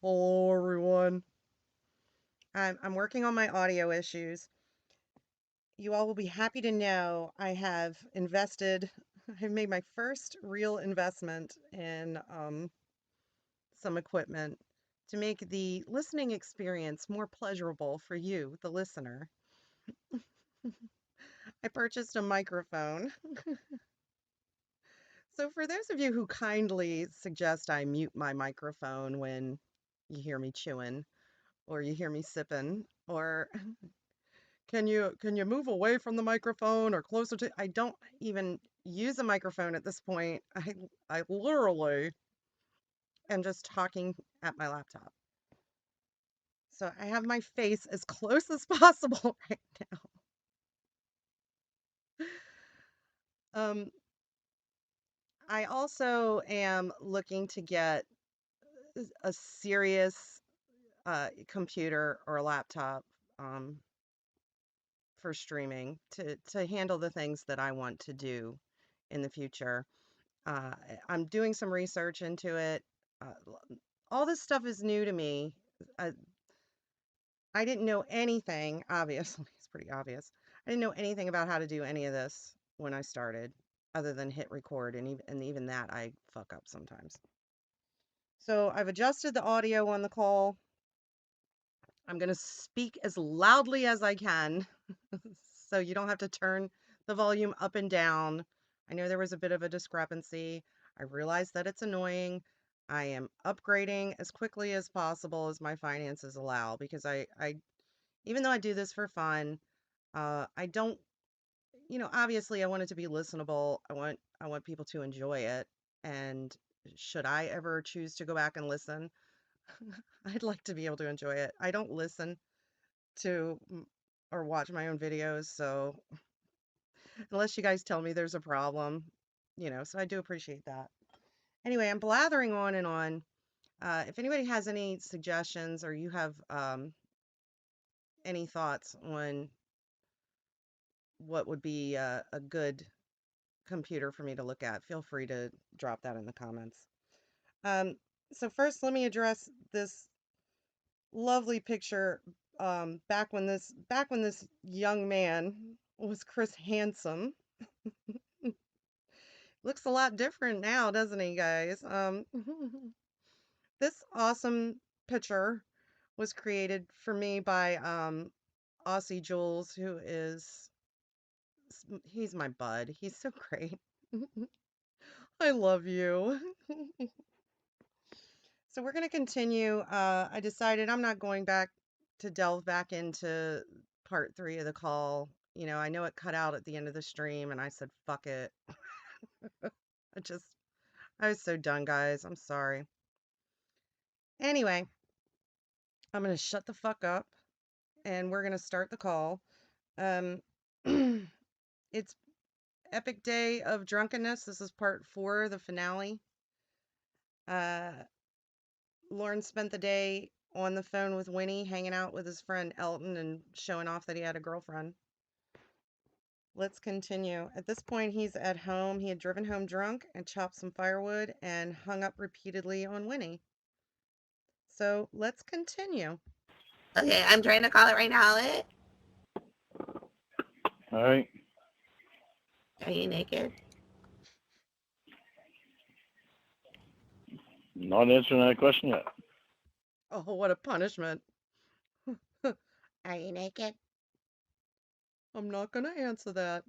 Hello, everyone. I'm working on my audio issues. You all will be happy to know I have invested, I've made my first real investment in some equipment to make the listening experience more pleasurable for you, the listener. I purchased a microphone. So, for those of you who kindly suggest I mute my microphone when you hear me chewing or you hear me sipping, or can you move away from the microphone or closer to I don't even use a microphone at this point. I literally am just talking at my laptop. So I have my face as close as possible right now. Um, I also am looking to get a serious computer or laptop um, for streaming to handle the things that I want to do in the future. I'm doing some research into it. All this stuff is new to me. Uh, I didn't know anything, obviously, it's pretty obvious. I didn't know anything about how to do any of this when I started, other than hit record, and even that I fuck up sometimes. So I've adjusted the audio on the call. I'm going to speak as loudly as I can so you don't have to turn the volume up and down. I know there was a bit of a discrepancy. I realize that it's annoying. I am upgrading as quickly as possible as my finances allow because I even though I do this for fun, I don't, obviously I want it to be listenable. I want people to enjoy it. And should I ever choose to go back and listen, I'd like to be able to enjoy it. I don't listen to or watch my own videos, so unless you guys tell me there's a problem, so I do appreciate that. Anyway, I'm blathering on and on. If anybody has any suggestions or you have any thoughts on what would be a good computer for me to look at, feel free to drop that in the comments. Um, so first, let me address this lovely picture. Back when this young man was Chris Handsome. Looks a lot different now, doesn't he, guys? This awesome picture was created for me by Aussie Jules, who is he's my bud. He's so great. I love you. So we're going to continue. I decided I'm not going back to delve back into part 3 of the call. I know it cut out at the end of the stream, and I said, fuck it. I just, I was so done, guys. I'm sorry. Anyway, I'm going to shut the fuck up, and we're going to start the call. Um, it's Epic Day of Drunkenness. This is part 4, the finale. Lauren spent the day on the phone with Winnie, hanging out with his friend Elton and showing off that he had a girlfriend. Let's continue. At this point, he's at home. He had driven home drunk and chopped some firewood and hung up repeatedly on Winnie. So let's continue. Okay, I'm trying to call it right now. All right. Are you naked? Not answering that question yet. Oh, what a punishment. Are you naked? I'm not going to answer that.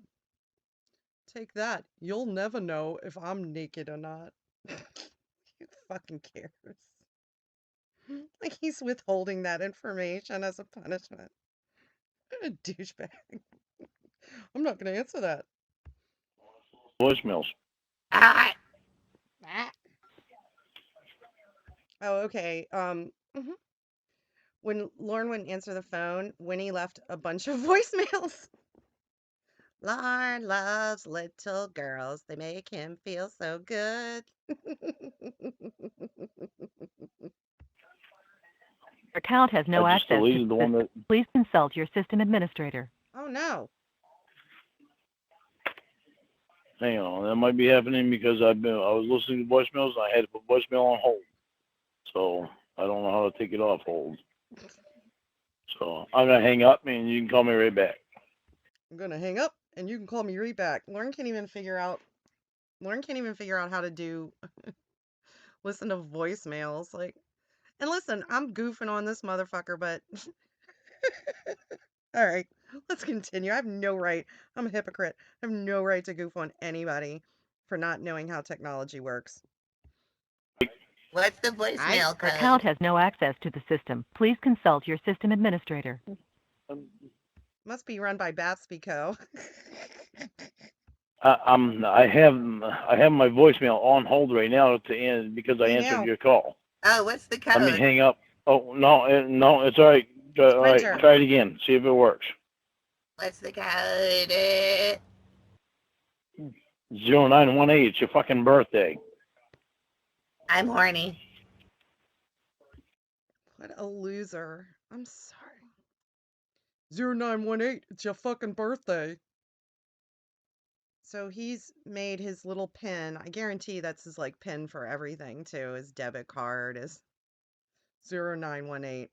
Take that. You'll never know if I'm naked or not. Who fucking cares? Like he's withholding that information as a punishment. What a douchebag. I'm not going to answer that. Voicemails. Ah. Oh, okay. When Lauren wouldn't answer the phone, Winnie left a bunch of voicemails. Lauren loves little girls. They make him feel so good. Your account has no I just access to deleted the one that. Please consult your system administrator. Oh no. Hang on, that might be happening because I was listening to voicemails and I had to put voicemail on hold. So I don't know how to take it off hold. So I'm gonna hang up, and you can call me right back. I'm gonna hang up, and you can call me right back. Lauren can't even figure out how to do listen to voicemails. Like, and listen, I'm goofing on this motherfucker, but all right, let's continue. I have no right. I'm a hypocrite. I have no right to goof on anybody for not knowing how technology works. What's the I voicemail Your account code? has no access to the system. Please consult your system administrator. must be run by Batsby Co. I have my voicemail on hold right now to end because I Me answered now. your call. Oh, what's the Let me code? hang up. Oh no, it's all right. All right, Sprinter. try it again. See if it works. What's the code? 0918. It's your fucking birthday. I'm horny. What a loser. I'm sorry. 0918. It's your fucking birthday. So he's made his little pin. I guarantee that's his like pin for everything too. His debit card is 0918.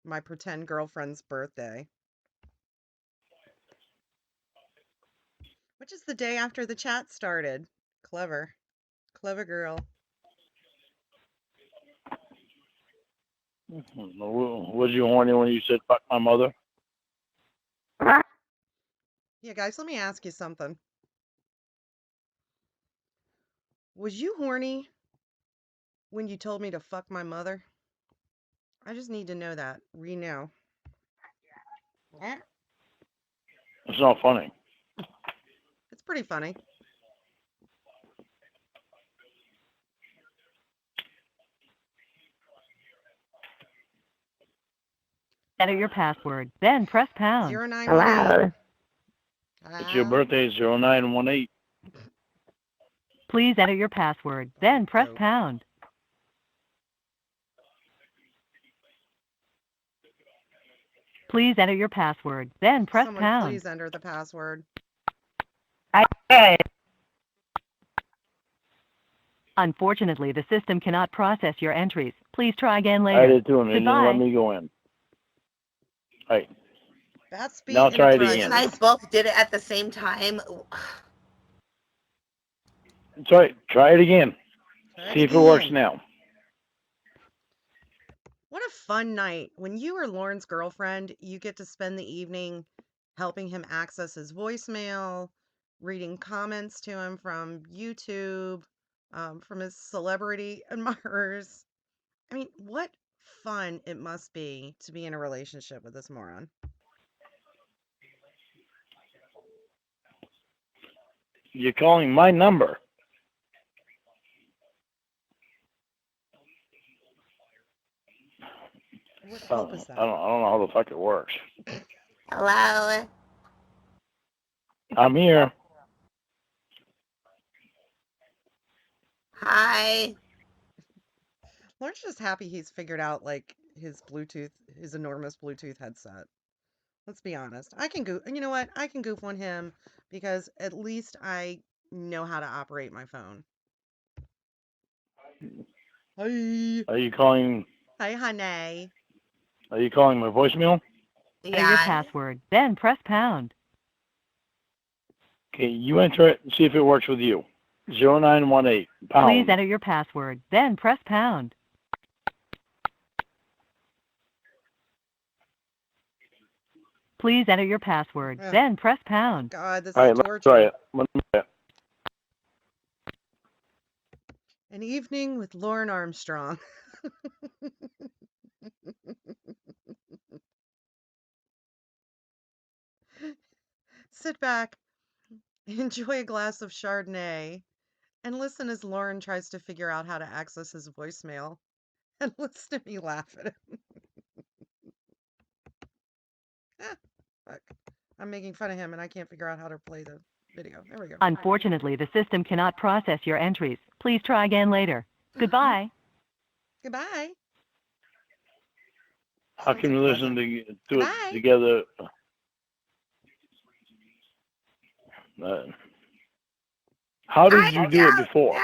My pretend girlfriend's birthday. Which is the day after the chat started. Clever. Clever girl. Was you horny when you said fuck my mother? Yeah, guys, let me ask you something. Was you horny when you told me to fuck my mother? I just need to know that. Now. It's not funny. It's pretty funny. Enter your password, then press pound. 0918. It's your birthday, 0918. Please enter your password, then press pound. Please enter your password, then press Someone pound. please enter the password. Unfortunately, the system cannot process your entries. Please try again I later. did too, and they didn't let Goodbye. me go in. All right. Batsby Now try it You again. guys Enterprises. both did it at the same time. It's all right. Try it again. Try See if it works again. now. What a fun night. When you are Lauren's girlfriend, you get to spend the evening helping him access his voicemail, reading comments to him from YouTube, from his celebrity admirers. I mean, what fun it must be to be in a relationship with this moron. You're calling my number. What I help is don't that? know how the fuck it works. Hello? I'm here. Hi. Lauren's just happy he's figured out like his enormous Bluetooth headset. Let's be honest. I can goof. You know what? I can goof on him because at least I know how to operate my phone. Hi. Are you calling? Hi, honey. Are you calling my voicemail? Enter your Yeah. password, then press pound. Okay, you enter it and see if it works with you. 0918 pound. Please enter your password, then press pound. Please enter your password, Ugh. then press pound. God, this All is right, let's torture. try it. Let me try it. An evening with Lauren Armstrong. Sit back, enjoy a glass of Chardonnay, and listen as Lauren tries to figure out how to access his voicemail. And listen to me laugh at him. Fuck. I'm making fun of him and I can't figure out how to play the video. There we go. Unfortunately, the system cannot process your entries. Please try again later. Goodbye. Goodbye. How Sounds can we like listen to Goodbye. it together? How did you do it before?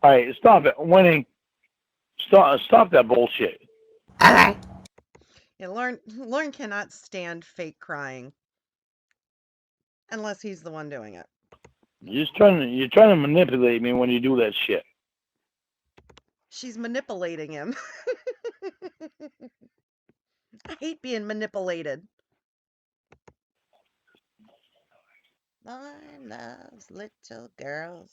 No. All right, stop it, Winnie. Stop that bullshit. Okay. Yeah, Lauren cannot stand fake crying unless he's the one doing it. You're trying to manipulate me when you do that shit. She's manipulating him. I hate being manipulated. Lauren loves little girls.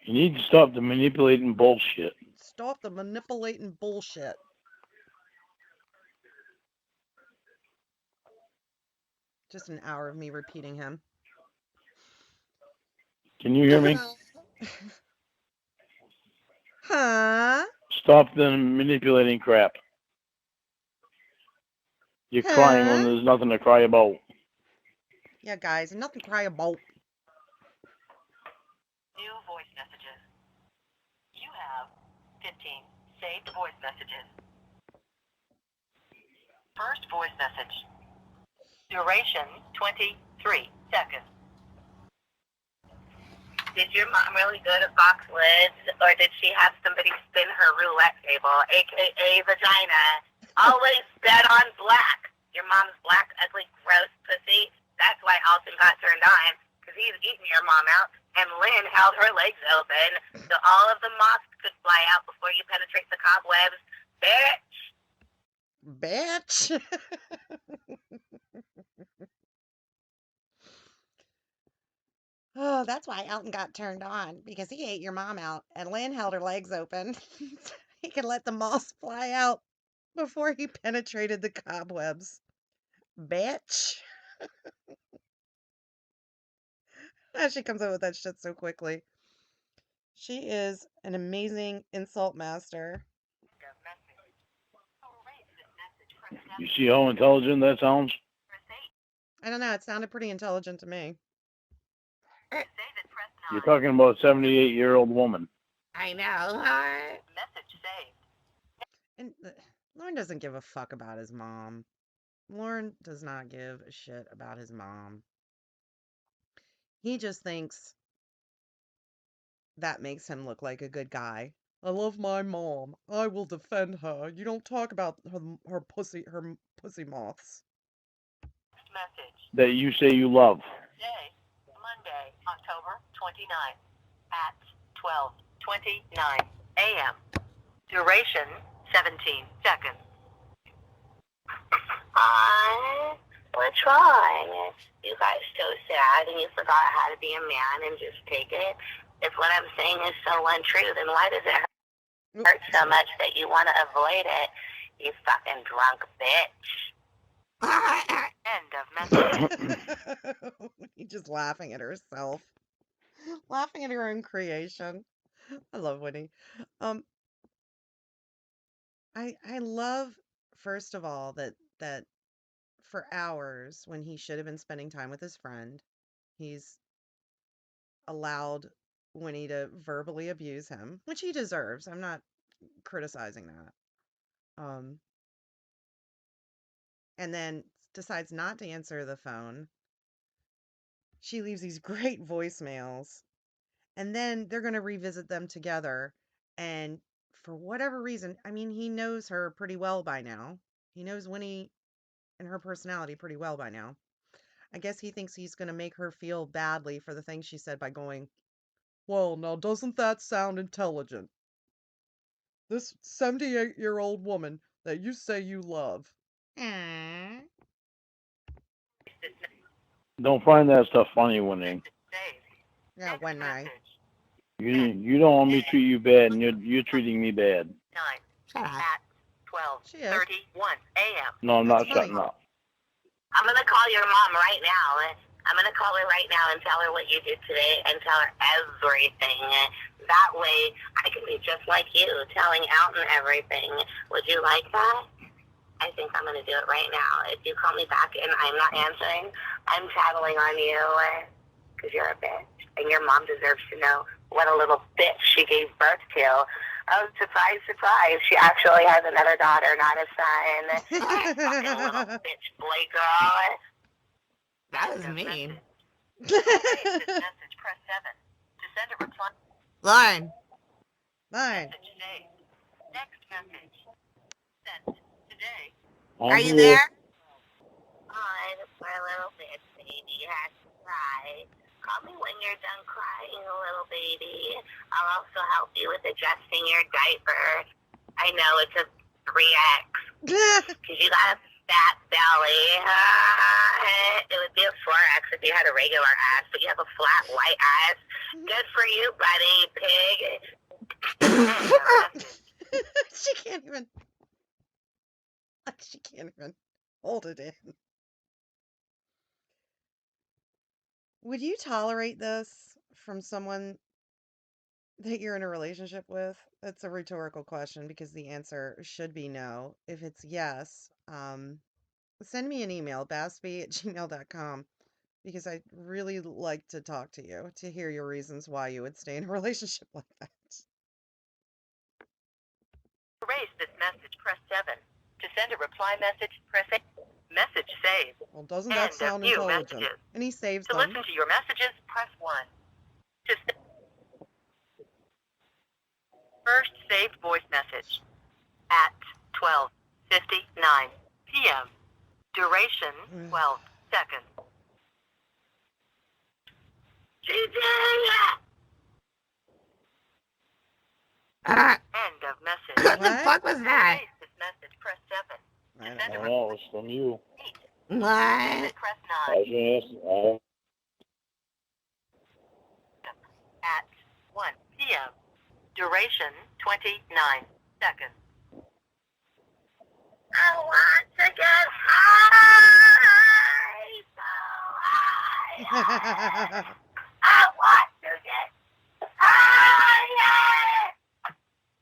You need to stop the manipulating bullshit. Stop the manipulating bullshit. Just an hour of me repeating him. Can you hear me? Huh? Stop the manipulating crap. You're crying when Huh? there's nothing to cry about. Yeah, guys, nothing to cry about. New voice messages. You have 15 saved voice messages. First voice message. Duration 23 seconds. Did your mom really go to box lids, or did she have somebody spin her roulette table, aka vagina? Always bet on black. Your mom's black, ugly, gross pussy. That's why Alton got turned on, because he's eating your mom out, and Lynn held her legs open so all of the moths could fly out before you penetrate the cobwebs. Bitch! Bitch. Oh, that's why Elton got turned on, because he ate your mom out and Lynn held her legs open. He could let the moths fly out before he penetrated the cobwebs. Bitch. She comes up with that shit so quickly. She is an amazing insult master. You see how intelligent that sounds? I don't know, it sounded pretty intelligent to me. You're talking about a 78-year-old woman. I know, huh? Message saved. And Lauren doesn't give a fuck about his mom. Lauren does not give a shit about his mom. He just thinks that makes him look like a good guy. I love my mom. I will defend her. You don't talk about her pussy moths. Message. That you say you love. Today, Monday, October 29th at 12:29 a.m. Duration 17 seconds. What's wrong? You got so sad and you forgot how to be a man and just take it? If what I'm saying is so untrue, then why does it hurt so much that you want to avoid it? You fucking drunk bitch. End of message. He's just laughing at herself. Laughing at her own creation. I love Winnie. I love, first of all, that for hours when he should have been spending time with his friend, he's allowed Winnie to verbally abuse him, which he deserves. I'm not criticizing that. And then decides not to answer the phone. She leaves these great voicemails, and then they're going to revisit them together. And for whatever reason, I mean, he knows her pretty well by now. He knows Winnie and her personality pretty well by now. I guess he thinks he's going to make her feel badly for the things she said by going, well, now doesn't that sound intelligent? This 78-year-old woman that you say you love. Aww. Don't find that stuff funny, Winnie. Yeah, when I. You don't want me to treat you bad, and you're treating me bad. Shut up. At 12:31 a.m. No, I'm That's not funny. shutting up. I'm going to call your mom right now. I'm going to call her right now and tell her what you did today and tell her everything. That way, I can be just like you, telling Alton everything. Would you like that? I think I'm going to do it right now. If you call me back and I'm not answering, I'm tattling on you because you're a bitch. And your mom deserves to know what a little bitch she gave birth to. Oh, surprise, surprise. She actually has another daughter, not a son. Fucking little bitch boy girl. That was mean. Message, press 7 to send a reply. Lauren. Fine. Message saved. Next message. Sent today. Are you there? Oh, poor little bitch baby has to cry. Call me when you're done crying, little baby. I'll also help you with adjusting your diaper. I know it's a 3X because you got a fat belly. It would be a 4X if you had a regular ass, but you have a flat white ass. Good for you, buddy, pig. She can't even. She can't even hold it in. Would you tolerate this from someone that you're in a relationship with? That's a rhetorical question because the answer should be no. If it's yes, send me an email, bassby@gmail.com, because I'd really like to talk to you to hear your reasons why you would stay in a relationship like that. To erase this message, press 7. To send a reply message, press 8. Message saved. Well, doesn't that End of sound few intelligent? messages. And he saves To them. listen to your messages, press 1. To first saved voice message at 12:59 p.m. Duration 12 seconds. End of message. What the What? fuck was To that? erase this message, press 7. I I don't don't know. know. It's from you. 8. What? Press I 9 was gonna ask. at 1 p.m. Duration 29 seconds. I want to get high, so high. I want to get high.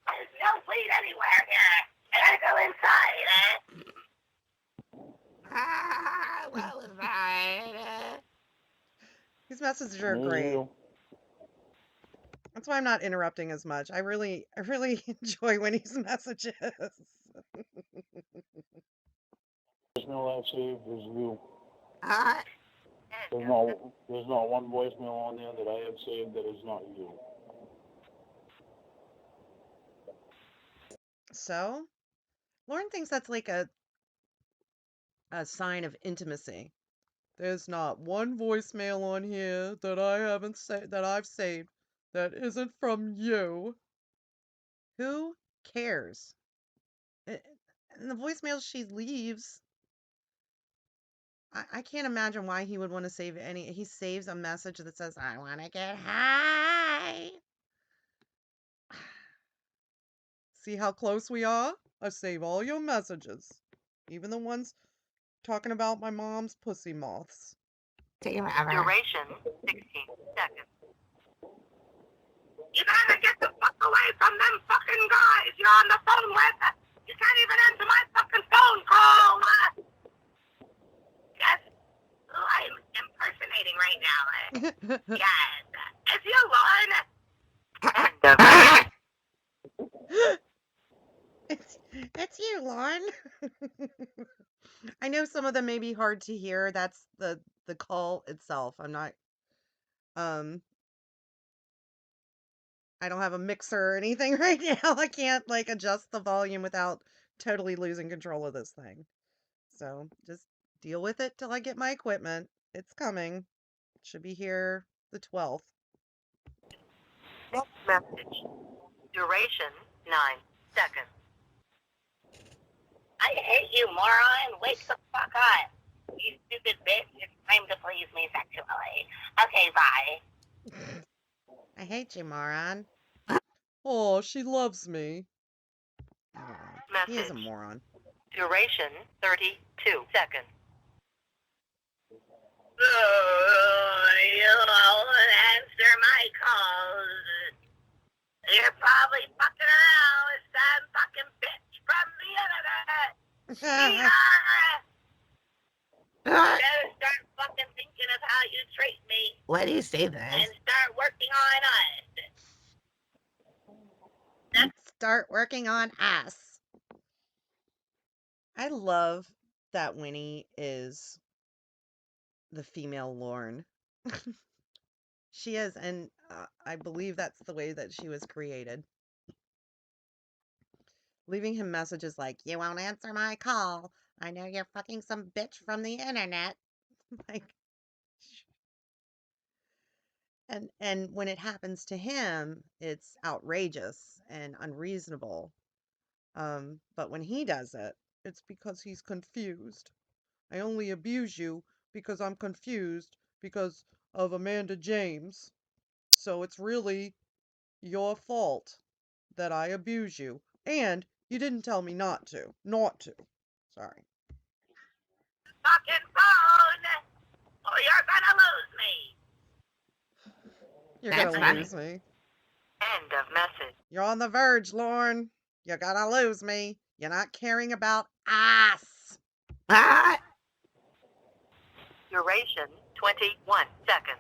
There's no weed anywhere here. I gotta go inside. What was that? These messages are Me great. too. That's why I'm not interrupting as much. I really enjoy Winnie's messages. Voicemail I saved is you. Huh? There's not one voicemail on there that I have saved that is not you. So, Lauren thinks that's like a sign of intimacy. There's not one voicemail on here that I've saved that isn't from you. Who cares? And the voicemails she leaves, I can't imagine why he would want to save any. He saves a message that says, "I want to get high." See how close we are? I save all your messages, even the ones talking about my mom's pussy moths. Take him ever. Duration 16 seconds. You gotta get the fuck away from them fucking guys you're on the phone with. You can't even answer my fucking phone call. Yes, who I'm impersonating right now. Yes, it's you, Lauren. It's you, Lauren. I know some of them may be hard to hear. That's the call itself. I'm not I don't have a mixer or anything right now. I can't like adjust the volume without totally losing control of this thing. So just deal with it till I get my equipment. It's coming. It should be here the 12th. Next message. Duration 9 seconds. I hate you, moron. Wake the fuck up. You stupid bitch. It's time to please me sexually. Okay, bye. I hate you, moron. Oh, she loves me. I don't know. He is a Message. moron. Duration 32 seconds. You won't answer my calls. You're probably fucking around with some fucking bitch from the internet. You better start fucking thinking of how you treat me. Why do you say that? And start working on us. Start working on us. I love that Winnie is the female Lorne. She is, and I believe that's the way that she was created. leaving him messages like, "You won't answer my call. I know you're fucking some bitch from the internet." Like, and when it happens to him, it's outrageous and unreasonable. But when he does it, it's because he's confused. I only abuse you because I'm confused because of Amanda James. So it's really your fault that I abuse you. And you didn't tell me not to. Not to. Sorry. Fucking phone, or you're gonna lose me. You're That's gonna funny. lose me. End of message. You're on the verge, Lorne. You're gonna lose me. You're not caring about us. Ah! Duration 21 seconds.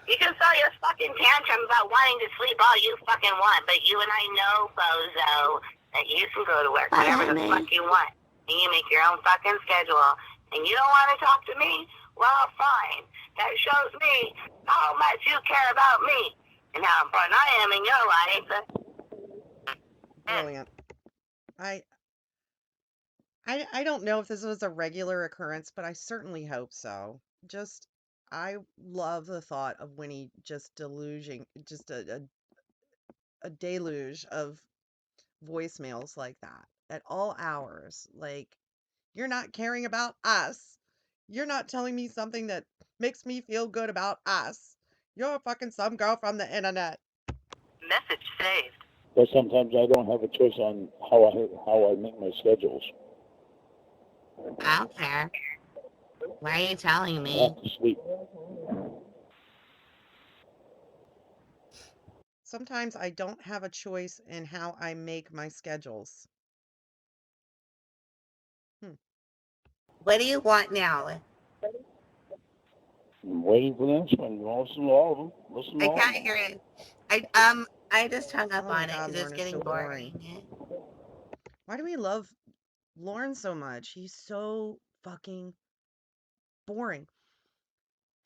You can throw your fucking tantrum about wanting to sleep all you fucking want, but you and I know, bozo, that you can go to work whenever the fuck you want. And you make your own fucking schedule. And you don't want to talk to me? Well, fine. That shows me how much you care about me and how important I am in your life. Brilliant. I I don't know if this was a regular occurrence, but I certainly hope so. Just I love the thought of Winnie just deluging just a deluge of voicemails like that at all hours. Like, you're not caring about us. You're not telling me something that makes me feel good about us. You're fucking some girl from the internet. Message saved. But sometimes I don't have a choice on how I make my schedules. I don't care. Why are you telling I me? have to sleep. Sometimes I don't have a choice in how I make my schedules. Hmm. What do you want now? I'm waiting for the next one. You want to listen to all of them? Listen to I all of can't them. hear it. I just hung up Oh my on it God, because it's Lauren is getting so boring. boring. Why do we love Lauren so much? He's so fucking boring.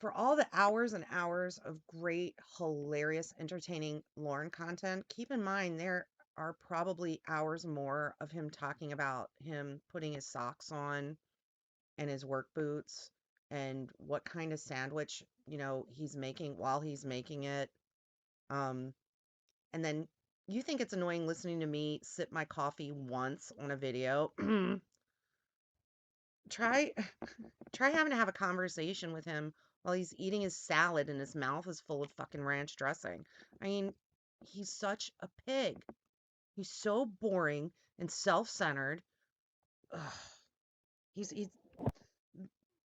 For all the hours and hours of great, hilarious, entertaining Lauren content, keep in mind there are probably hours more of him talking about him putting his socks on and his work boots and what kind of sandwich, he's making while he's making it. Um, and then you think it's annoying listening to me sip my coffee once on a video. Try try having to have a conversation with him while he's eating his salad and his mouth is full of fucking ranch dressing. I mean, he's such a pig. He's so boring and self-centered. Ugh. He's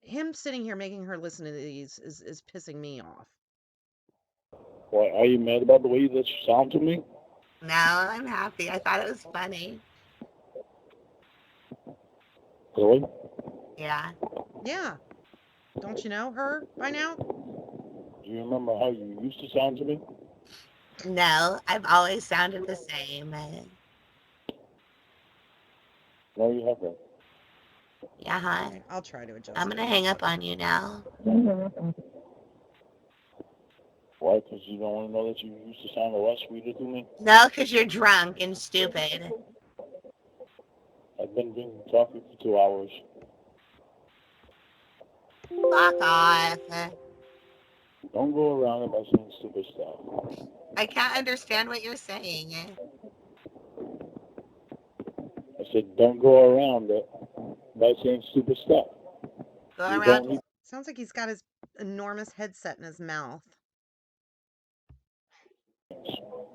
him sitting here making her listen to these is pissing me off. Why, are you mad about the way that you sound to me? No, I'm happy. I thought it was funny. Really? Yeah. Yeah. Don't you know her by now? Do you remember how you used to sound to me? No, I've always sounded the same. No, you haven't. Yeah, huh? All right, I'll try to adjust I'm it. gonna hang up on you now. Why? Because you don't want to know that you used to sound a lot sweeter to me? No, because you're drunk and stupid. I've been drinking coffee for 2 hours. Fuck off. Don't go around about saying stupid stuff. I can't understand what you're saying. I said, don't go around it by saying stupid stuff. Go You around. don't need. Sounds like he's got his enormous headset in his mouth.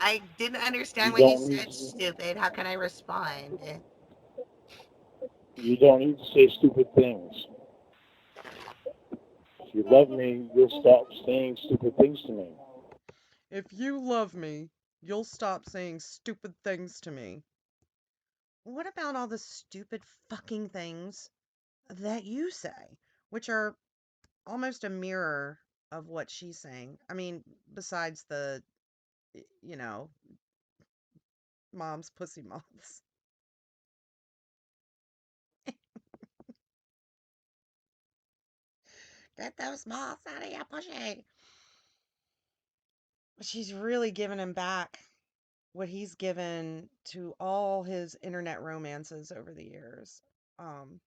I didn't You understand what you don't need. said, stupid. How can I respond? You don't need to say stupid things. If you love me, you'll stop saying stupid things to me. If you love me, you'll stop saying stupid things to me. What about all the stupid fucking things that you say, which are almost a mirror of what she's saying? I mean, besides the, you know, mom's pussy moths. Get those moths out of here, Pushy. She's really giving him back what he's given to all his internet romances over the years. Um,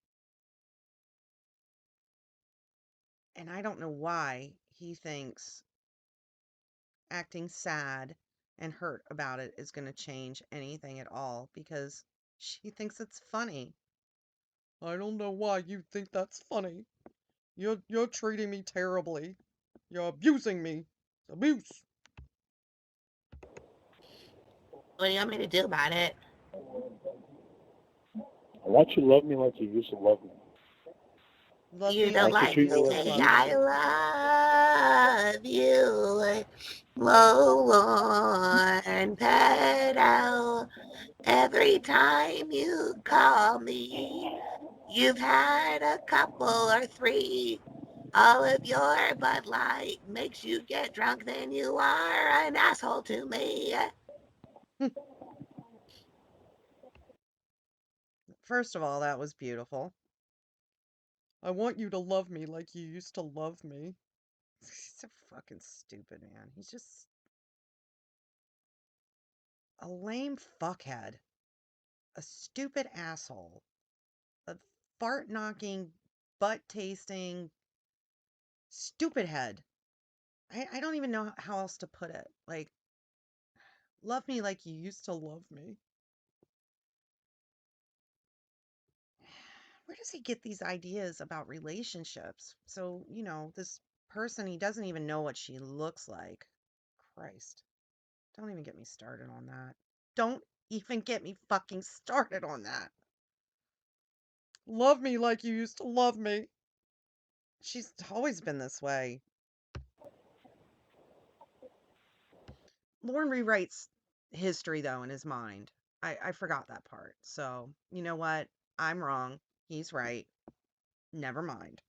and I don't know why he thinks acting sad and hurt about it is going to change anything at all because she thinks it's funny. I don't know why you think that's funny. You're treating me terribly. You're abusing me. Abuse. What do you want me to do about it? I want you to love me like you used to love me. Love You me don't like Want to you like treat me used me. to like you love used I me. to. love you. Lord Pedo. Every time you call me, you've had a couple or three. All of your Bud Light makes you get drunk, then you are an asshole to me. First of all, that was beautiful. I want you to love me like you used to love me. He's so fucking stupid, man. He's just a lame fuckhead, a stupid asshole, a fart knocking, butt tasting, stupid head. I don't even know how else to put it. Like, love me like you used to love me. Where does he get these ideas about relationships? So, this person, he doesn't even know what she looks like. Christ. Don't even get me started on that. Don't even get me fucking started on that. Love me like you used to love me. She's always been this way. Lauren rewrites history, though, in his mind. I forgot that part. So, you know what? I'm wrong. He's right. Never mind.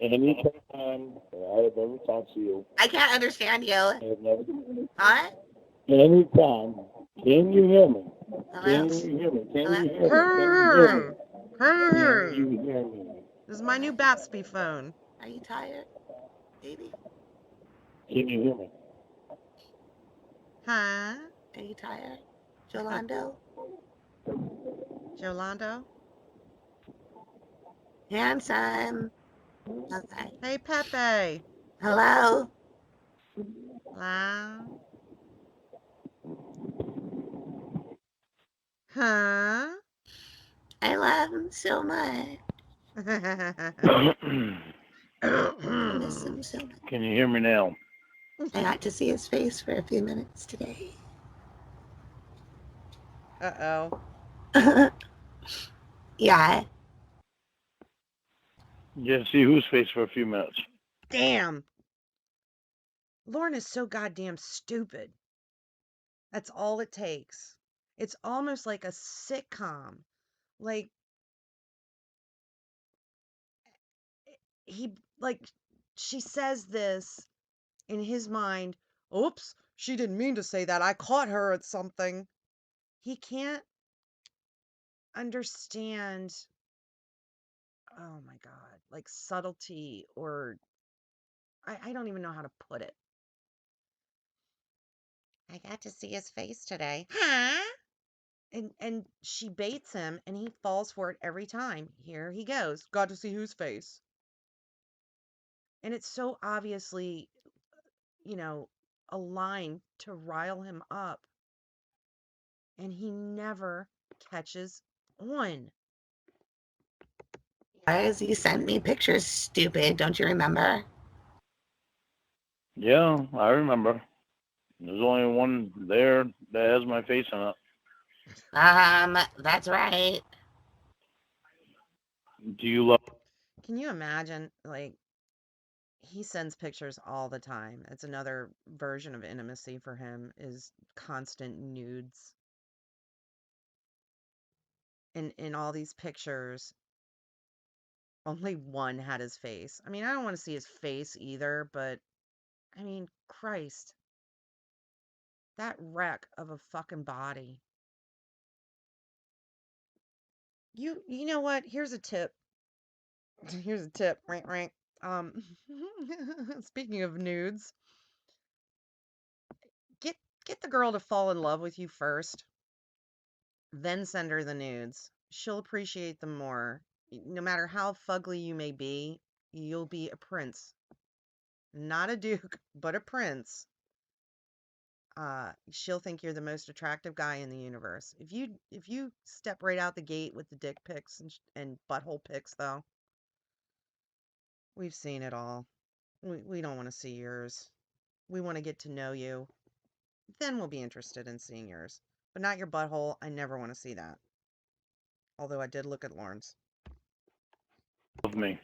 Anytime that I have ever talked to you, I can't understand you. I have never. Huh? Anytime. Can you hear me? Hello? Can you hear me? Can Hello? you hear me? Can you hear me? Hey, Can hey. you hear me? This is my new Batsby phone. Are you tired, baby? Can you hear me? Huh? Are you tired? Jolando? Jolando? Handsome. Okay. Hey, Pepe. Hello? Hello? Huh? I love him so much. I miss him so much. Can you hear me now? I got to see his face for a few minutes today. Uh-oh. Yeah. Yeah, see whose face for a few minutes. Damn. Lauren is so goddamn stupid. That's all it takes. It's almost like a sitcom. Like he like she says this in his mind, "Oops, she didn't mean to say that. I caught her at something." He can't understand, oh my God, like subtlety or I don't even know how to put it. I got to see his face today. Huh? And she baits him and he falls for it every time. Here he goes. Got to see whose face. And it's so obviously, you know, a line to rile him up. And he never catches on. Guys, you sent me pictures, stupid. Don't you remember? Yeah, I remember. There's only one there that has my face on it. That's right. Do you love? Can you imagine? Like, he sends pictures all the time. It's another version of intimacy for him is constant nudes. In all these pictures, only one had his face. I mean, I don't want to see his face either, but I mean, Christ, that wreck of a fucking body. You know what? Here's a tip. Here's a tip. Rank rank. Um Speaking of nudes, Get the girl to fall in love with you first, then send her the nudes. She'll appreciate them more. No matter how fugly you may be, you'll be a prince. Not a duke, but a prince. She'll think you're the most attractive guy in the universe. If you step right out the gate with the dick pics and butthole pics, though, we've seen it all. We don't want to see yours. We want to get to know you. Then we'll be interested in seeing yours. But not your butthole. I never want to see that. Although I did look at Lauren's. Love me.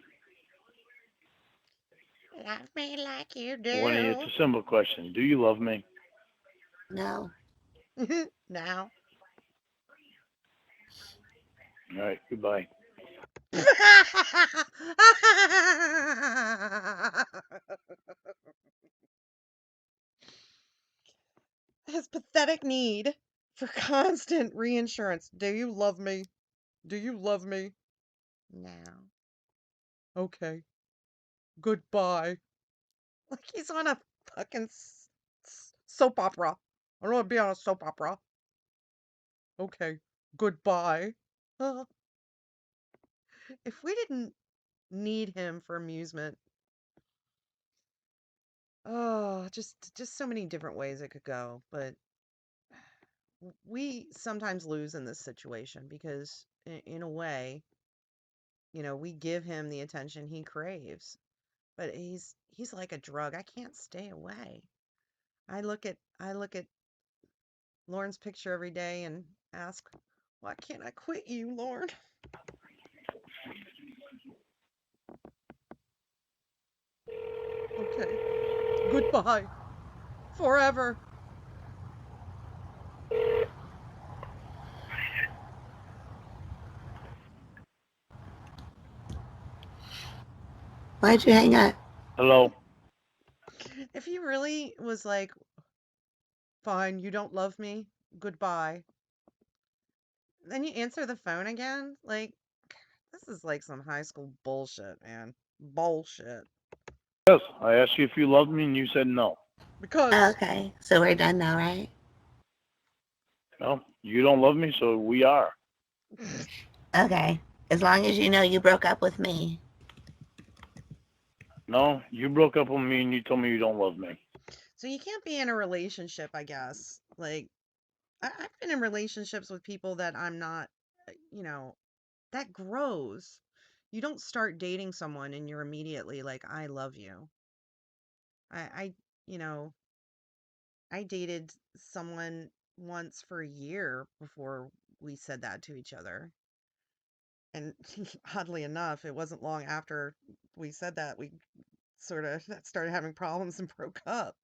Love me like you Winnie, it's do. a simple question. Do you love me? No. Now. All right, goodbye. His pathetic need for constant reinsurance. Do you love me? Do you love me? Now. Okay. Goodbye. Like he's on a fucking soap opera. I don't want to be on a soap opera. Okay. Goodbye. If we didn't need him for amusement, oh, just so many different ways it could go. But we sometimes lose in this situation because, in a way, we give him the attention he craves. But he's like a drug. I can't stay away. I look at Lauren's picture every day and ask, why can't I quit you, Lauren? Okay. Goodbye. Forever. Why'd you hang up? Hello. If he really was like, fine, you don't love me, goodbye, then you answer the phone again? Like, this is like some high school bullshit, man. Bullshit. Yes, I asked you if you loved me, and you said no. Because Okay, so we're done now, right? No, you don't love me, so we are. Okay, as long as you know you broke up with me. No, you broke up with me, and you told me you don't love me. so you can't be in a relationship, I guess. Like, I've been in relationships with people that I'm not, that grows. You don't start dating someone and you're immediately like, I love you. I you know, I dated someone once for a year before we said that to each other. And oddly enough, it wasn't long after we said that we sort of started having problems and broke up.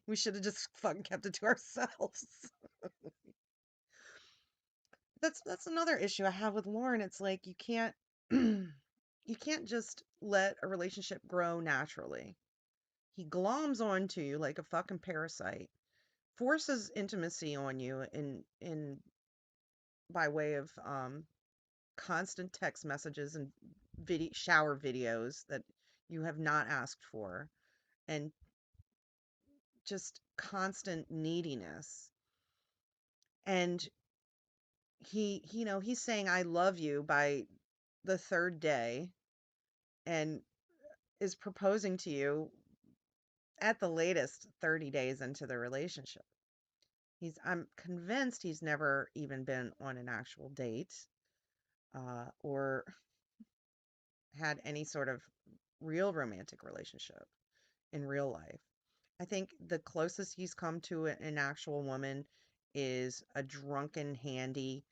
We should have just fucking kept it to ourselves. That's another issue I have with Lauren. It's like you can't you can't just let a relationship grow naturally. He gloms onto you like a fucking parasite, forces intimacy on you in by way of constant text messages and shower videos that you have not asked for, and just constant neediness. And he's saying I love you by the third day and is proposing to you at the latest 30 days into the relationship. I'm convinced he's never even been on an actual date, or had any sort of real romantic relationship in real life. I think the closest he's come to an actual woman is a drunken handy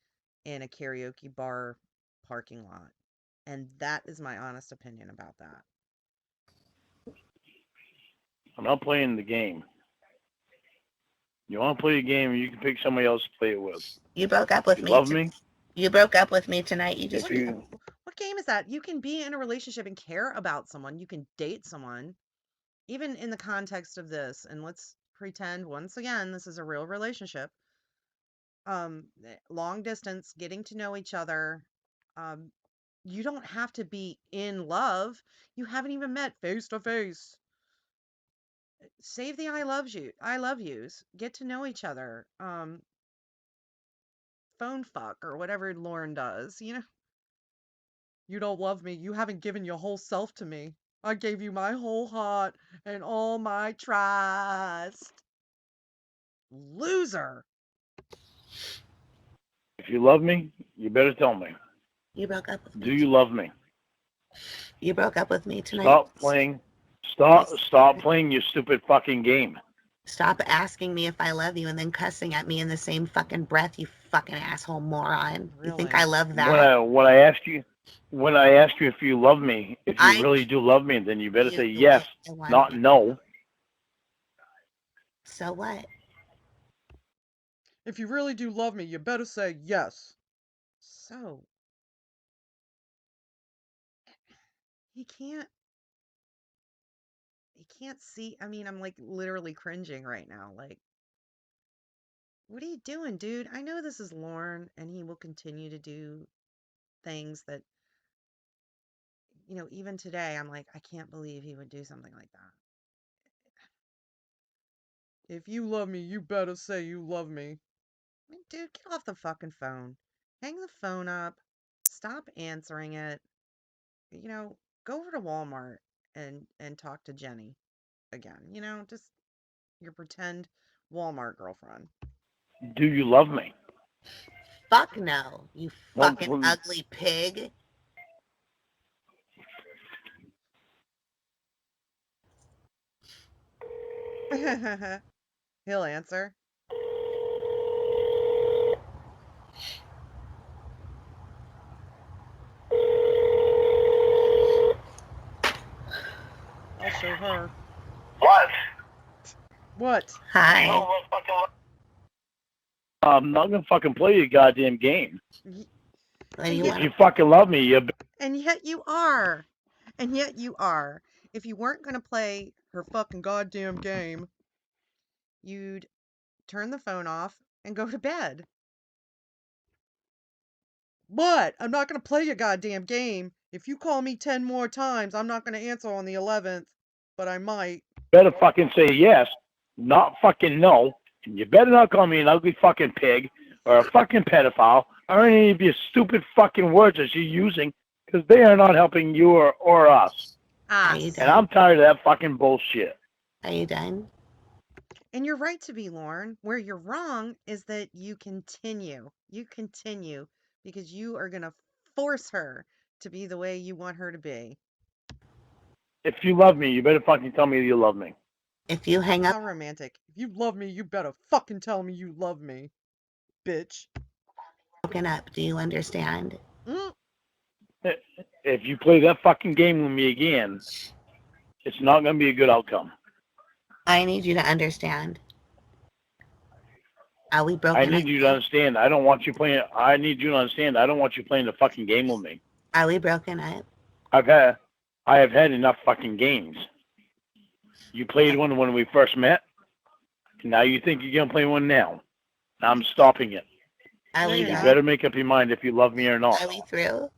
in a karaoke bar parking lot. And that is my honest opinion about that. I'm not playing the game. You want to play the game, you can pick somebody else to play it with. You broke up If with you me. love me, You broke up with me tonight. You just if you What game is that? You can be in a relationship and care about someone. You can date someone, even in the context of this. And let's pretend once again this is a real relationship. Long distance, getting to know each other. Um, you don't have to be in love. You haven't even met face to face. Save the I love yous. Get to know each other. Phone fuck or whatever Lauren does, you know? You don't love me. You haven't given your whole self to me. I gave you my whole heart and all my trust. Loser. If you love me, you better tell me. You broke up with Do me. you love me? You broke up with me tonight. Stop playing. Stop playing your stupid fucking game. Stop asking me if I love you and then cussing at me in the same fucking breath, you fucking asshole moron. You think Really? I love that? When I ask you if you love me, if you really do love me, then you better say yes, not no. So what? If you really do love me, you better say yes. So, he can't see. I mean, I'm like literally cringing right now. Like, what are you doing, dude? I know this is Lorne and he will continue to do things that, you know, even today, I'm like, I can't believe he would do something like that. If you love me, you better say you love me. I mean, dude, get off the fucking phone. Hang the phone up. Stop answering it. You know, go over to Walmart and talk to Jenny again. You know, just your pretend Walmart girlfriend. Do you love me? Fuck no, you Well, fucking ugly pig. He'll answer. I'll show her. What? What? Hi. I'm not gonna fucking play your goddamn game. What do you Yeah. If want? you fucking love me, you. And yet you are. And yet you are. If you weren't going to play her fucking goddamn game, you'd turn the phone off and go to bed. But I'm not going to play your goddamn game. If you call me 10 more times, I'm not going to answer on the 11th, but I might. Better fucking say yes, not fucking no. And you better not call me an ugly fucking pig or a fucking pedophile or any of your stupid fucking words that you're using, because they are not helping you or us. Are you Us. done? And I'm tired of that fucking bullshit. Are you done? And you're right to be, Lauren. Where you're wrong is that you continue. You continue because you are going to force her to be the way you want her to be. If you love me, you better fucking tell me you love me. If you hang up, How romantic. If you love me, you better fucking tell me you love me, bitch. broken up, do you understand? Mm. If you play that fucking game with me again, it's not going to be a good outcome. I need you to understand. Are we broken I up? need you to understand. I don't want you playing. I need you to understand. I don't want you playing the fucking game with me. Are we broken up? I have had enough fucking games. You played one when we first met. Now you think you're gonna play one now. I'm stopping it. Are No, we you're You not. better make up your mind if you love me or not. Are we through?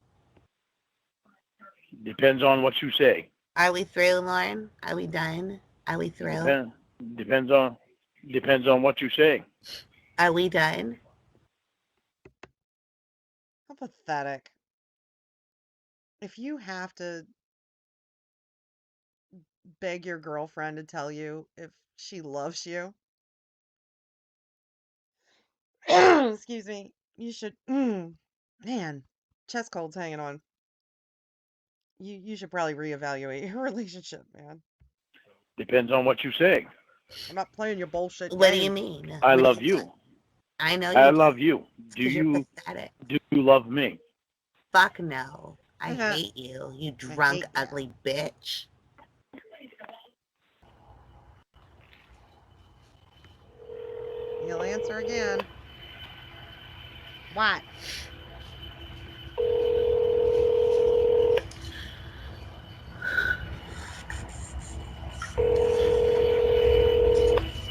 Depends on what you say. Are we through, Lauren? Are we done? Are we through? Depends on what you say. Are we done? How pathetic. If you have to beg your girlfriend to tell you if she loves you, excuse me, you should, man, chest cold's hanging on. You should probably reevaluate your relationship, man. Depends on what you say. I'm not playing your bullshit What do you game. mean? I What do love you you. want? I know I you love you. Do because you're you pathetic. love me? Fuck no. I Uh-huh. hate you, you I drunk, hate ya. ugly bitch. He'll answer again. What?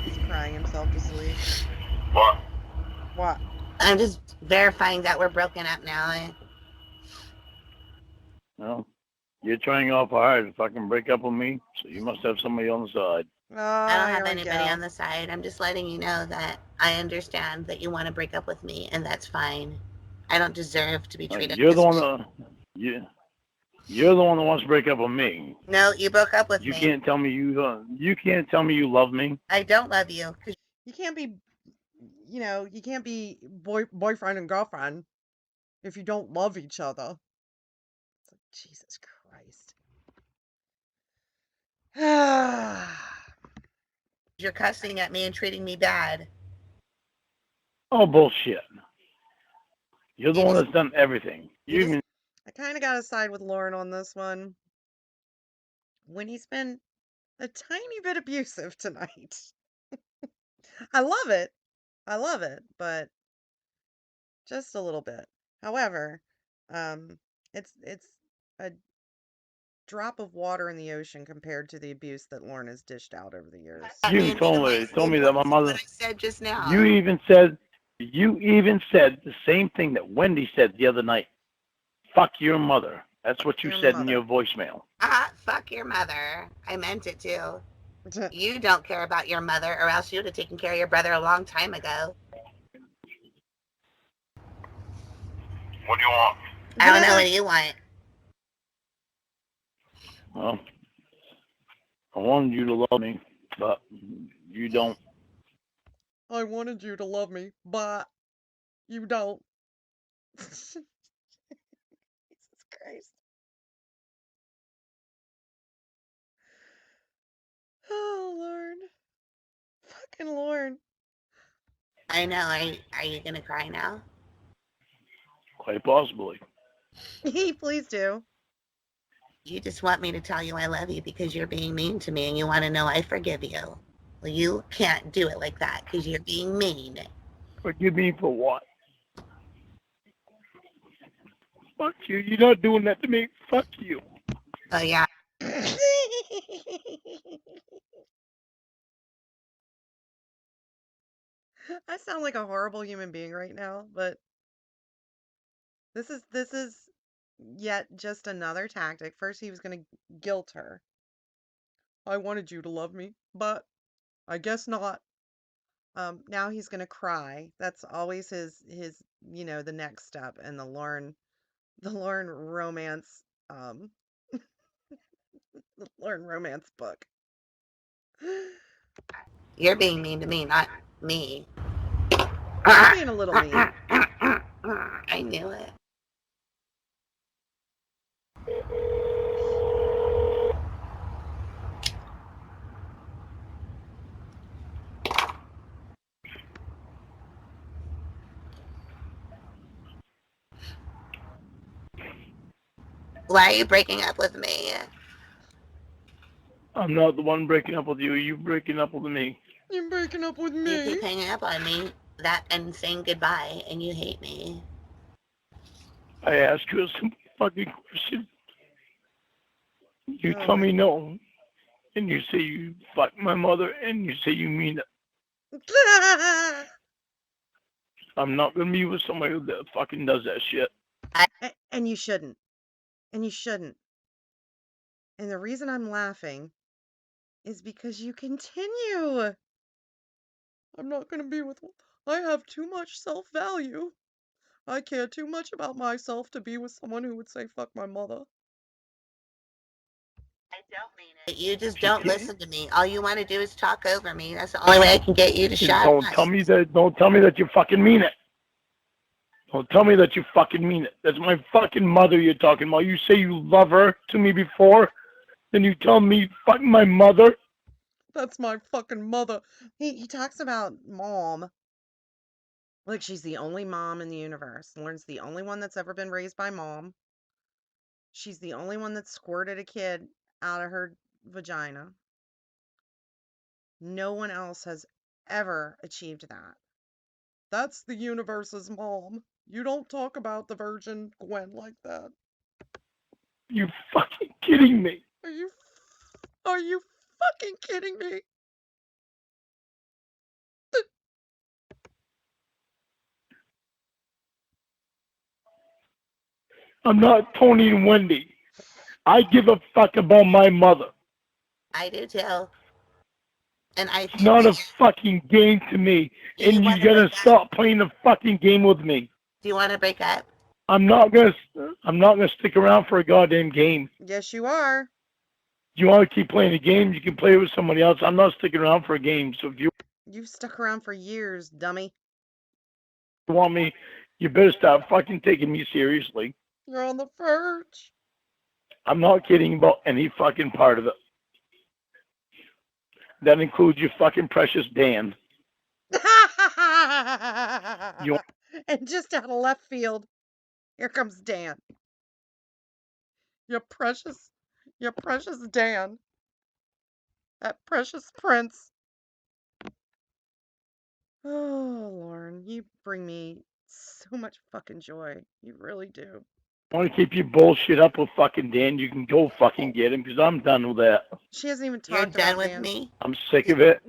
He's crying himself to sleep. What? What? I'm just verifying that we're broken up now. Well, you're trying awful hard to fucking break up with me, so you must have somebody on the side. I don't have here we anybody go. on the side. I'm just letting you know that I understand that you want to break up with me, and that's fine. I don't deserve to be treated You're the this one way. that you're the one that wants to break up with me. No, you broke up with You me. can't tell me you can't tell me you love me. I don't love you. You can't be, you can't be boyfriend and girlfriend if you don't love each other. It's like, Jesus Christ. You're cussing at me and treating me bad. Oh bullshit. You're the You one just, that's done everything. you just, I kind of got to side with Lauren on this one. When he's been a tiny bit abusive tonight. I love it. I love it, but just a little bit. However, it's a drop of water in the ocean compared to the abuse that Lauren has dished out over the years. at You me even and made a bunch told of me that my points of what mother. I said just now. You even said the same thing that Wendy said the other night. Fuck your mother. That's what you Your said in your mother. voicemail. Fuck your mother. I meant it too. You don't care about your mother, or else you would have taken care of your brother a long time ago. What do you want? I don't know what you want. Well, I wanted you to love me, but you don't. I wanted you to love me, but you don't. Jesus Christ. Oh, Lord. Fucking Lord. I know. Are you gonna cry now? Quite possibly. Please do. You just want me to tell you I love you because you're being mean to me and you want to know I forgive you. Well, you can't do it like that because you're being mean. Forgive me for what? Fuck you. You're not doing that to me. Fuck you. Oh, yeah. I sound like a horrible human being right now, but this is yet just another tactic. First he was going to guilt her. I wanted you to love me, but I guess not. Now he's going to cry. That's always his the next step in the Lauren romance the Lauren romance book. You're being mean to me, not me. You're being a little mean. I knew it. Why are you breaking up with me? I'm not the one breaking up with you. You breaking up with me. You're breaking up with You me. keep hanging up on me and saying goodbye, and you hate me. I asked you a simple fucking question. You Oh tell my. me no, and you say you fuck my mother, and you say you mean it. I'm not gonna be with somebody that fucking does that shit. And you shouldn't. And you shouldn't. And the reason I'm laughing is because you continue. I'm not going to be with. I have too much self value. I care too much about myself to be with someone who would say, fuck my mother. I don't mean it. You just don't listen to me. All you want to do is talk over me. That's the only way I can get you to shut up. Don't tell me that you fucking mean it. Don't tell me that you fucking mean it. That's my fucking mother you're talking about. You say you love her to me before, then you tell me fuck my mother. That's my fucking mother. He talks about Mawm. Look, she's the only mom in the universe. Lauren's the only one that's ever been raised by mom. She's the only one that squirted a kid out of her vagina. No one else has ever achieved that. That's the universe's mom. You don't talk about the Virgin Gwen like that. You fucking kidding me? Are you fucking kidding me? I'm not Tony and Wendy. I give a fuck about my mother. I do too. And I It's think not that a fucking game to me, do you and want you to break gotta up? stop playing the fucking game with me. Do you want to break up? I'm not gonna. I'm not gonna stick around for a goddamn game. Yes, you are. You want to keep playing the game? You can play with somebody else. I'm not sticking around for a game. So if you You've stuck around for years, dummy. want me, you better stop fucking taking me seriously. You're on the verge. I'm not kidding about any fucking part of it. That includes your fucking precious Dan. You And just out of left field, here comes Dan. Your precious Dan. That precious prince. Oh, Lauren, you bring me so much fucking joy. You really do. want to keep your bullshit up with fucking Dan? You can go fucking get him because I'm done with that. She hasn't even You're talked done about with Dan. me? I'm sick of it.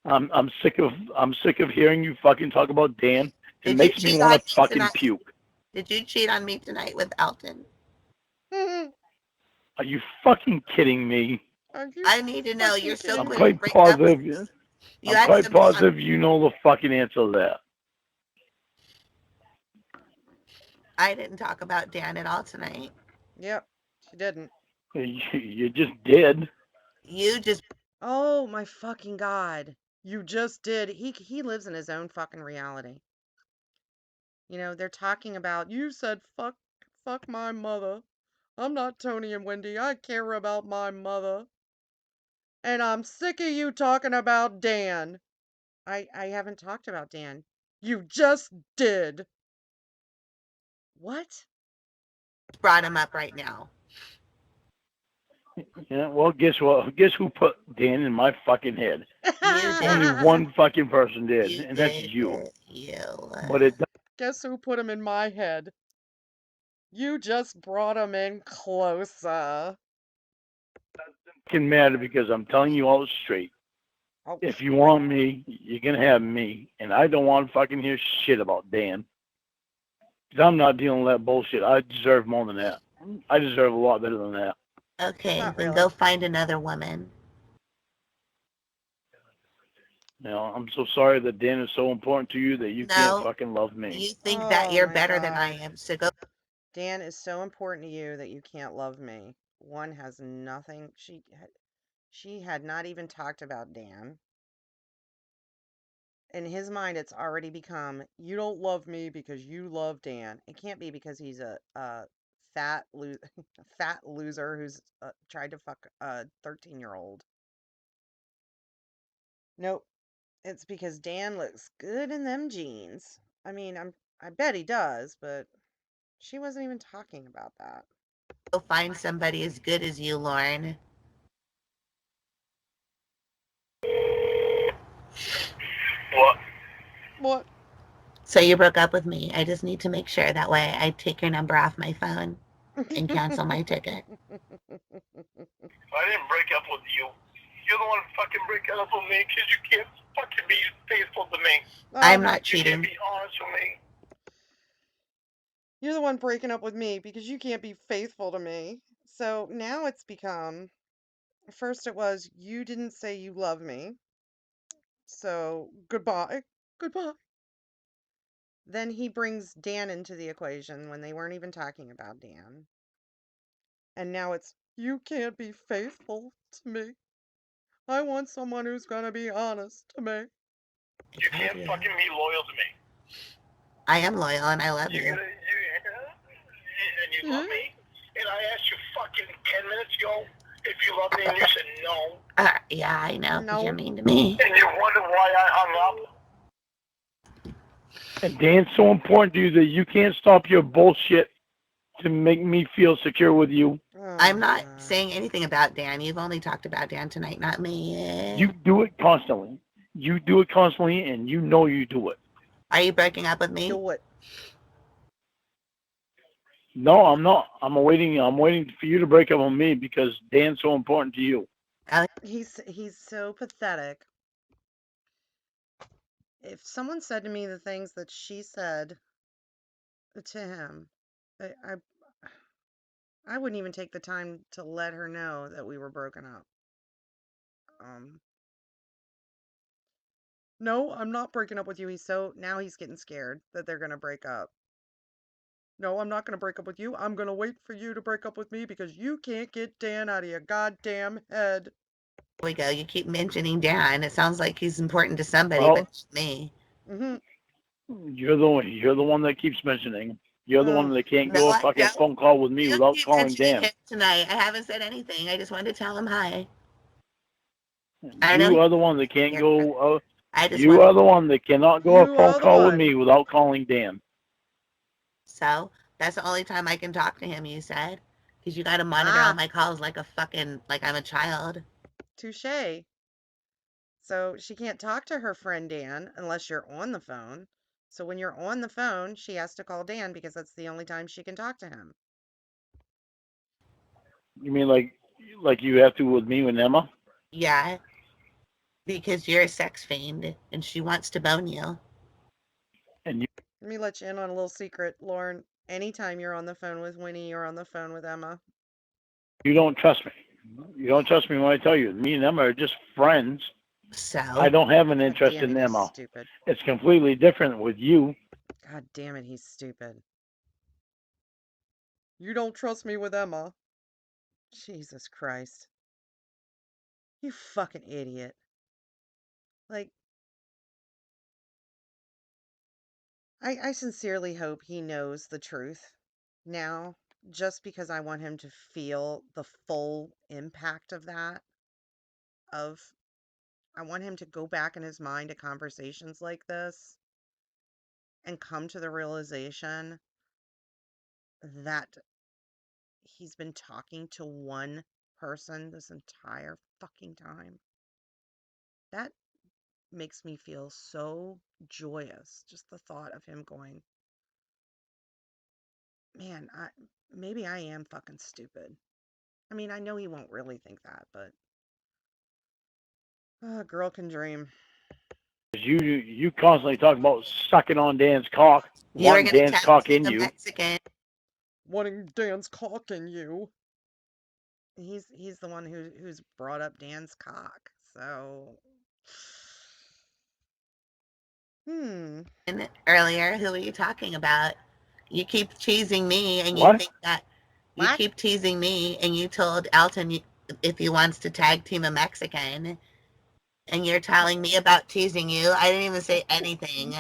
I'm sick of hearing you fucking talk about Dan. It Did you makes me cheat want on to me fucking tonight? puke. Did you cheat on me tonight with Elton? Are you fucking kidding me? Are you I need to know. fucking You're so kidding I'm quick me? to quite break up with positive. me. You I'm had quite somebody on. positive you know the fucking answer to that. I didn't talk about Dan at all tonight. Yep, she didn't. You just did. You just Oh my fucking god. You just did. He lives in his own fucking reality. You know, they're talking about you said fuck my mother. I'm not Tony and Wendy. I care about my mother. And I'm sick of you talking about Dan. I haven't talked about Dan. You just did. What? brought him up right now. Yeah. Well, guess what? Guess who put Dan in my fucking head? You Only did. one fucking person did, You and that's did. you. You. But it Guess who put him in my head? You just brought him in closer. doesn't matter because I'm telling you all straight. Oh, If you want me, you're gonna have me, and I don't want to fucking hear shit about Dan. Cause I'm not dealing with that bullshit. I deserve more than that. I deserve a lot better than that. Okay, not then really. go find another woman. You know, I'm so sorry that Dan is so important to you that you can't No, fucking love me. you think that Oh you're my better than I god. am, so go. Dan is so important to you that you can't love me. One has nothing. She had not even talked about Dan. In his mind, it's already become, you don't love me because you love Dan. It can't be because he's a fat, fat loser who's tried to fuck a 13-year-old. Nope. It's because Dan looks good in them jeans. I mean, I bet he does, but she wasn't even talking about that. Go find somebody as good as you, Lauren. What? What? So you broke up with me. I just need to make sure that way I take your number off my phone and cancel my ticket. I didn't break up with you. You're the one fucking breaking up with me because you can't fucking be faithful to me. I'm Um, not You can't cheating. be honest with me. You're the one breaking up with me because you can't be faithful to me. So now it's become, first it was, you didn't say you love me. So goodbye. Goodbye. Then he brings Dan into the equation when they weren't even talking about Dan. And now it's, you can't be faithful to me. I want someone who's gonna be honest to me. You can't fucking be loyal to me. I am loyal and I love you. And you love me? And I asked you fucking 10 minutes ago if you love me and you said no. Yeah, I know, because No. you're mean to me. And you wonder why I hung up? And Dan's so important to you that you can't stop your bullshit to make me feel secure with you. Oh I'm my not God. saying anything about Dan. You've only talked about Dan tonight, not me. You do it constantly. You do it constantly, and you know you do it. Are you breaking up with me? Do it. No, I'm not. I'm waiting for you to break up with me because Dan's so important to you. He's so pathetic. If someone said to me the things that she said to him, I wouldn't even take the time to let her know that we were broken up. Um, No, I'm not breaking up with you. Now he's getting scared that they're going to break up. No, I'm not going to break up with you. I'm going to wait for you to break up with me because you can't get Dan out of your goddamn head. We go. You keep mentioning Dan. It sounds like he's important to somebody, but Well, not me. Mm-hmm. you're the one that keeps mentioning him. You're the one Oh, that can't No, go a I fucking don't. phone call with me You without keep calling mentioning Dan. him tonight. I haven't said anything. I just wanted to tell him hi. I know You he's are the one that can't here. go. I just You want. are the one that cannot go a you phone are the call with one. me without calling Dan. So that's the only time I can talk to him. You said because you got to monitor all Ah, my calls like like I'm a child. touche. So she can't talk to her friend Dan unless you're on the phone. So when you're on the phone, she has to call Dan because that's the only time she can talk to him. You mean like you have to with me and Emma? Yeah, because you're a sex fiend and she wants to bone you. And Let me let you in on a little secret, Lauren. Anytime you're on the phone with Winnie or on the phone with Emma. you don't trust me. You don't trust me when I tell you. Me and Emma are just friends. I So don't have an God interest damn in it, he's Emma. stupid. It's completely different with you. God damn it, he's stupid. You don't trust me with Emma. Jesus Christ. You fucking idiot. Like, I sincerely hope he knows the truth now, just because I want him to feel the full impact of that. Of, I want him to go back in his mind to conversations like this and come to the realization that he's been talking to one person this entire fucking time. That makes me feel so joyous. Just the thought of him going, man, maybe I am fucking stupid. I mean, I know he won't really think that, but a girl can dream. You constantly talk about sucking on Dan's cock, you are wanting gonna Dan's tag cock team in a you. Mexican. Wanting Dan's cock in you. He's the one who's brought up Dan's cock. So, hmm, Earlier. Who are you talking about? You keep teasing me, and you What? think that you what? keep teasing me, and you told Elton if he wants to tag team a Mexican, and you're telling me about teasing you. I didn't even say anything.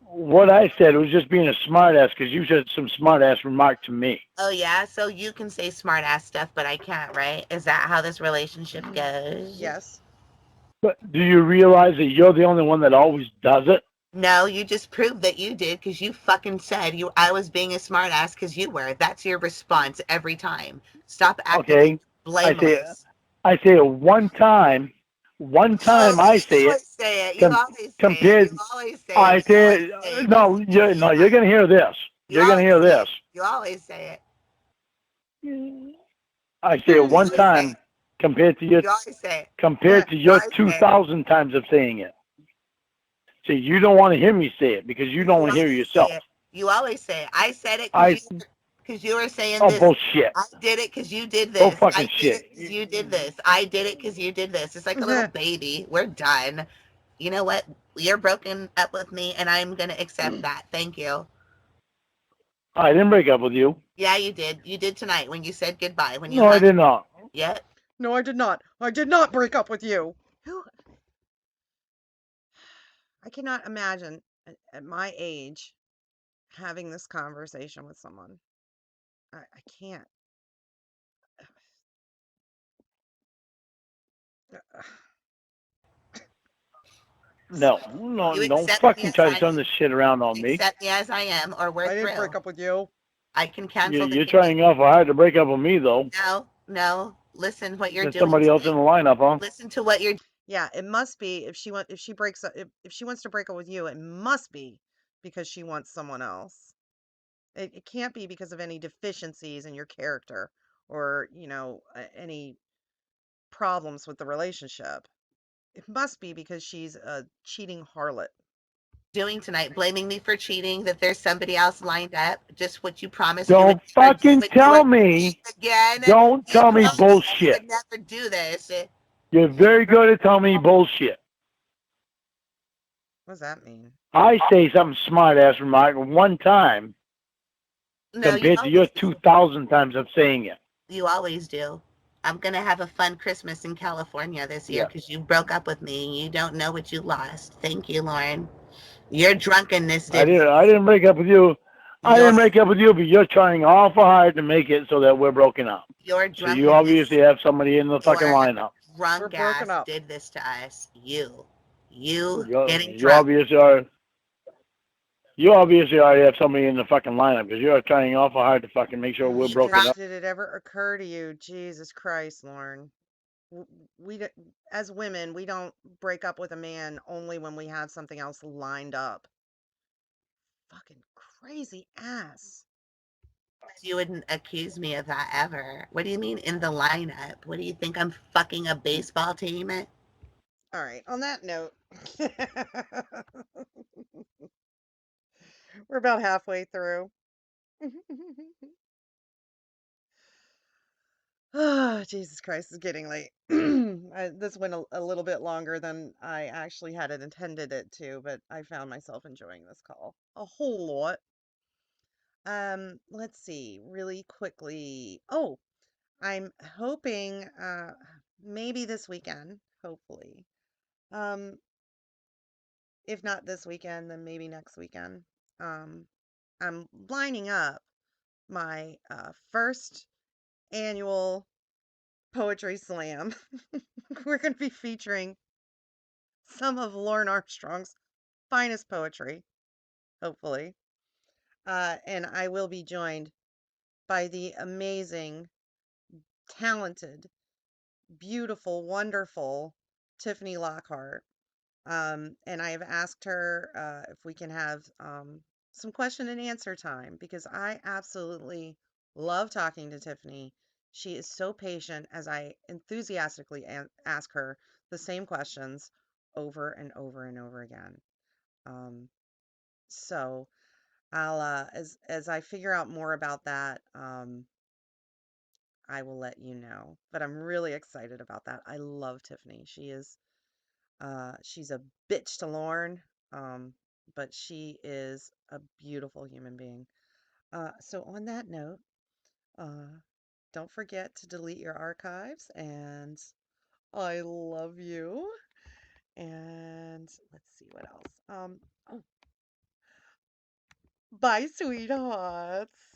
What I said was just being a smartass because you said some smartass remark to me. Oh yeah, so you can say smart ass stuff, but I can't, right? Is that how this relationship goes? Yes. But do you realize that you're the only one that always does it? No, you just proved that you did because you fucking said you I was being a smart ass because you were. That's your response every time. Stop acting like Okay. I say blameless. I say it one time. One Oh, time I you say it. always say it. You Com- always say it. You compared, always say it. I You always say say it. You no. say it. No. You're gonna hear this. You You're gonna always hear say this. it. You always say it. I say it You one always say time it. You always say it. compared to You your always say it. 2,000 times of saying it. See, you don't want to hear me say it because you don't You want to hear it always say yourself. it. You always say it. I said it I because you were saying oh this. bullshit. I did it because you did Oh this. I fucking did shit. it because you did this. I did it because you did this. It's like a little baby. We're done. You know what? You're broken up with me, and I'm gonna accept that. Thank you. I didn't break up with you. Yeah, you did. You did tonight when you said goodbye. When you No, I hung. did not. Yeah. No, I did not. I did not break up with you. Who? I cannot imagine at my age having this conversation with someone. I can't. No, no, You don't accept me fucking as try to I turn am. this shit around on me. Accept me as I am, or we're I didn't break through. up with you. I can cancel the You're game. trying awful hard to break up with me, though. No, no. Listen, what you're There's doing somebody to else in me. the lineup, huh? Listen to what you're. Yeah, it must be if she breaks up if she wants to break up with you, it must be because she wants someone else. It can't be because of any deficiencies in your character or, any problems with the relationship. It must be because she's a cheating harlot. Doing tonight, blaming me for cheating, that there's somebody else lined up, just what you promised you would Don't never do, fucking but you tell are doing me. it again. Don't You tell me promised you bullshit. would never do this. You're very good at telling me bullshit. What does that mean? I say something smart ass remark one time No, you compared to your always do. 2,000 times of saying it. You always do. I'm gonna have a fun Christmas in California this year Yeah. because you broke up with me and you don't know what you lost. Thank you, Lauren. Your drunkenness I did didn't. I this. didn't break up with you. I Your didn't break up with you, but you're trying awful hard to make it so that we're broken up. your So you obviously drunkenness, have somebody in the fucking your lineup. We're drunk broken ass up. did this to us. You You getting you drunk. obviously are. You obviously already have somebody in the fucking lineup because you're trying awful hard to fucking make sure we're You broken Did up. drunk. did it ever occur to you, Jesus Christ, Lauren? We as women, we don't break up with a man only when we have something else lined up. Fucking crazy ass. You wouldn't accuse me of that ever. What do you mean in the lineup? What do you think I'm fucking a baseball team? All right, on that note, we're about halfway through. Oh, Jesus Christ, it's getting late. This went a little bit longer than I actually had it intended it to, but I found myself enjoying this call a whole lot. Let's see, really quickly. Oh, I'm hoping maybe this weekend, hopefully. Um, if not this weekend, then maybe next weekend. Um, I'm lining up my first annual poetry slam. We're going to be featuring some of Lauren Armstrong's finest poetry, hopefully. And I will be joined by the amazing, talented, beautiful, wonderful Tiffany Lockhart. And I have asked her if we can have some question and answer time because I absolutely love talking to Tiffany. She is so patient as I enthusiastically ask her the same questions over and over and over again. Um, so I'll as I figure out more about that, I will let you know. But I'm really excited about that. I love Tiffany. She's a bitch to Lauren, but she is a beautiful human being. So on that note, uh, don't forget to delete your archives, and I love you. And let's see what else. Oh, bye, sweethearts.